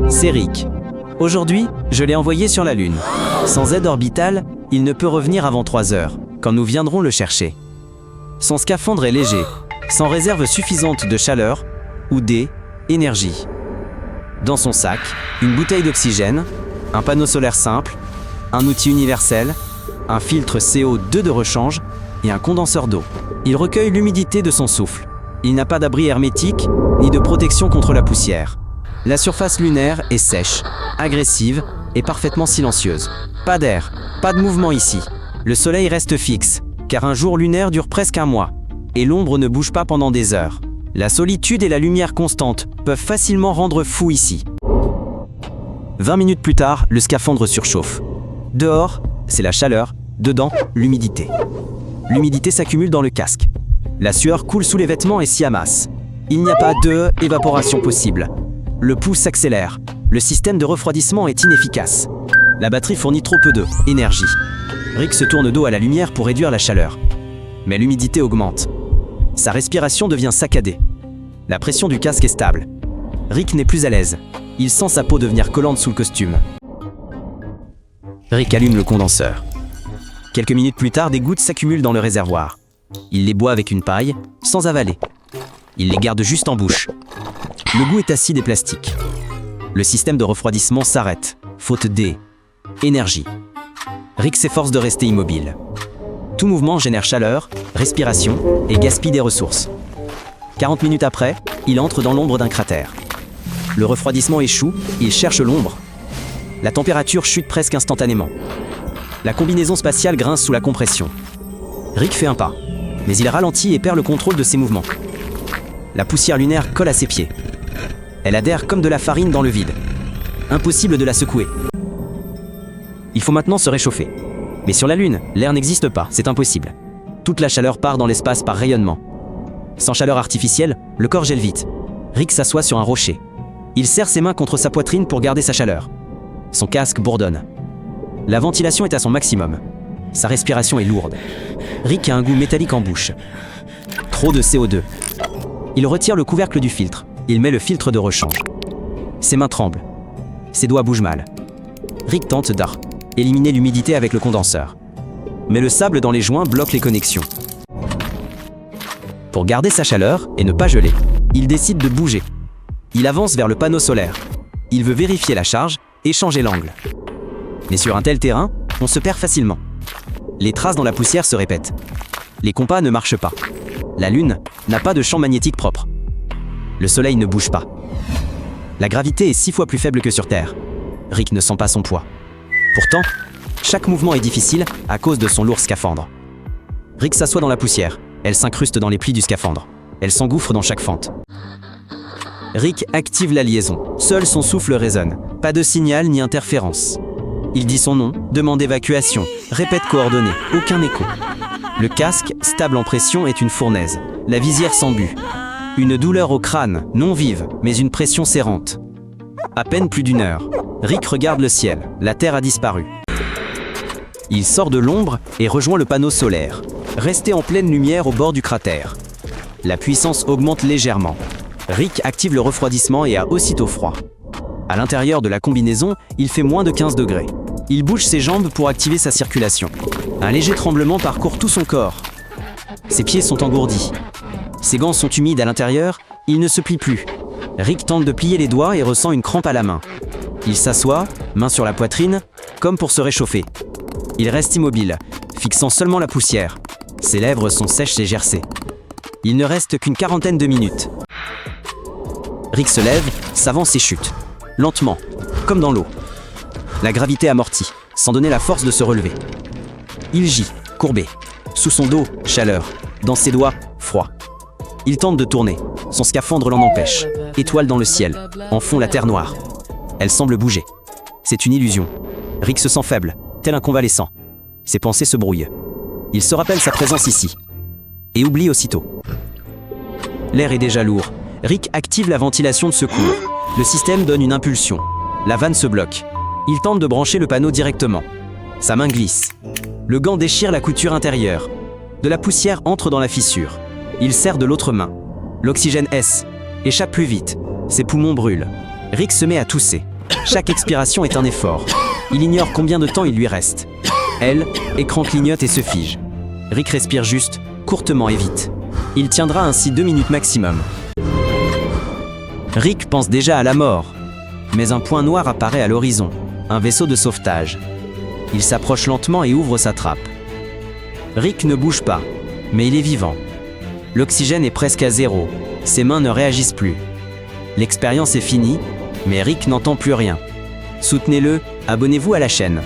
C'est Rick. Aujourd'hui, je l'ai envoyé sur la Lune. Sans aide orbitale, il ne peut revenir avant 3 heures, quand nous viendrons le chercher. Son scaphandre est léger, sans réserve suffisante de chaleur ou d'énergie. Dans son sac, une bouteille d'oxygène, un panneau solaire simple, un outil universel, un filtre CO2 de rechange et un condenseur d'eau. Il recueille l'humidité de son souffle. Il n'a pas d'abri hermétique ni de protection contre la poussière. La surface lunaire est sèche, agressive et parfaitement silencieuse. Pas d'air, pas de mouvement ici. Le soleil reste fixe, car un jour lunaire dure presque un mois, et l'ombre ne bouge pas pendant des heures. La solitude et la lumière constante peuvent facilement rendre fou ici. 20 minutes plus tard, le scaphandre surchauffe. Dehors, c'est la chaleur, dedans, l'humidité. L'humidité s'accumule dans le casque. La sueur coule sous les vêtements et s'y amasse. Il n'y a pas d'évaporation possible. Le pouls s'accélère. Le système de refroidissement est inefficace. La batterie fournit trop peu d'énergie. Rick se tourne dos à la lumière pour réduire la chaleur. Mais l'humidité augmente. Sa respiration devient saccadée. La pression du casque est stable. Rick n'est plus à l'aise. Il sent sa peau devenir collante sous le costume. Rick allume le condenseur. Quelques minutes plus tard, des gouttes s'accumulent dans le réservoir. Il les boit avec une paille, sans avaler. Il les garde juste en bouche. Le goût est acide et plastique. Le système de refroidissement s'arrête, faute d'énergie. Rick s'efforce de rester immobile. Tout mouvement génère chaleur, respiration et gaspille des ressources. 40 minutes après, il entre dans l'ombre d'un cratère. Le refroidissement échoue, il cherche l'ombre. La température chute presque instantanément. La combinaison spatiale grince sous la compression. Rick fait un pas, mais il ralentit et perd le contrôle de ses mouvements. La poussière lunaire colle à ses pieds. Elle adhère comme de la farine dans le vide. Impossible de la secouer. Il faut maintenant se réchauffer. Mais sur la Lune, l'air n'existe pas, c'est impossible. Toute la chaleur part dans l'espace par rayonnement. Sans chaleur artificielle, le corps gèle vite. Rick s'assoit sur un rocher. Il serre ses mains contre sa poitrine pour garder sa chaleur. Son casque bourdonne. La ventilation est à son maximum. Sa respiration est lourde. Rick a un goût métallique en bouche. Trop de CO2. Il retire le couvercle du filtre. Il met le filtre de rechange. Ses mains tremblent. Ses doigts bougent mal. Rick tente d'éliminer l'humidité avec le condenseur. Mais le sable dans les joints bloque les connexions. Pour garder sa chaleur et ne pas geler, il décide de bouger. Il avance vers le panneau solaire. Il veut vérifier la charge et changer l'angle. Mais sur un tel terrain, on se perd facilement. Les traces dans la poussière se répètent. Les compas ne marchent pas. La Lune n'a pas de champ magnétique propre. Le soleil ne bouge pas. La gravité est 6 fois plus faible que sur Terre. Rick ne sent pas son poids. Pourtant, chaque mouvement est difficile à cause de son lourd scaphandre. Rick s'assoit dans la poussière. Elle s'incruste dans les plis du scaphandre. Elle s'engouffre dans chaque fente. Rick active la liaison. Seul son souffle résonne. Pas de signal ni interférence. Il dit son nom, demande évacuation, répète coordonnées. Aucun écho. Le casque, stable en pression, est une fournaise. La visière s'embue. Une douleur au crâne, non vive, mais une pression serrante. À peine plus d'1 heure. Rick regarde le ciel. La Terre a disparu. Il sort de l'ombre et rejoint le panneau solaire. Resté en pleine lumière au bord du cratère. La puissance augmente légèrement. Rick active le refroidissement et a aussitôt froid. À l'intérieur de la combinaison, il fait moins de 15 degrés. Il bouge ses jambes pour activer sa circulation. Un léger tremblement parcourt tout son corps. Ses pieds sont engourdis. Ses gants sont humides à l'intérieur, il ne se plie plus. Rick tente de plier les doigts et ressent une crampe à la main. Il s'assoit, main sur la poitrine, comme pour se réchauffer. Il reste immobile, fixant seulement la poussière. Ses lèvres sont sèches et gercées. Il ne reste qu'une quarantaine de minutes. Rick se lève, s'avance et chute. Lentement, comme dans l'eau. La gravité amortit, sans donner la force de se relever. Il gît, courbé. Sous son dos, chaleur. Dans ses doigts, froid. Il tente de tourner. Son scaphandre l'en empêche. Étoile dans le ciel. En fond, la terre noire. Elle semble bouger. C'est une illusion. Rick se sent faible, tel un convalescent. Ses pensées se brouillent. Il se rappelle sa présence ici. Et oublie aussitôt. L'air est déjà lourd. Rick active la ventilation de secours. Le système donne une impulsion. La vanne se bloque. Il tente de brancher le panneau directement. Sa main glisse. Le gant déchire la couture intérieure. De la poussière entre dans la fissure. Il serre de l'autre main. L'oxygène échappe plus vite. Ses poumons brûlent. Rick se met à tousser. Chaque expiration est un effort. Il ignore combien de temps il lui reste. Elle, écran clignote et se fige. Rick respire juste, courtement et vite. Il tiendra ainsi 2 minutes maximum. Rick pense déjà à la mort. Mais un point noir apparaît à l'horizon, un vaisseau de sauvetage. Il s'approche lentement et ouvre sa trappe. Rick ne bouge pas, mais il est vivant. L'oxygène est presque à zéro, ses mains ne réagissent plus. L'expérience est finie, mais Rick n'entend plus rien. Soutenez-le, abonnez-vous à la chaîne.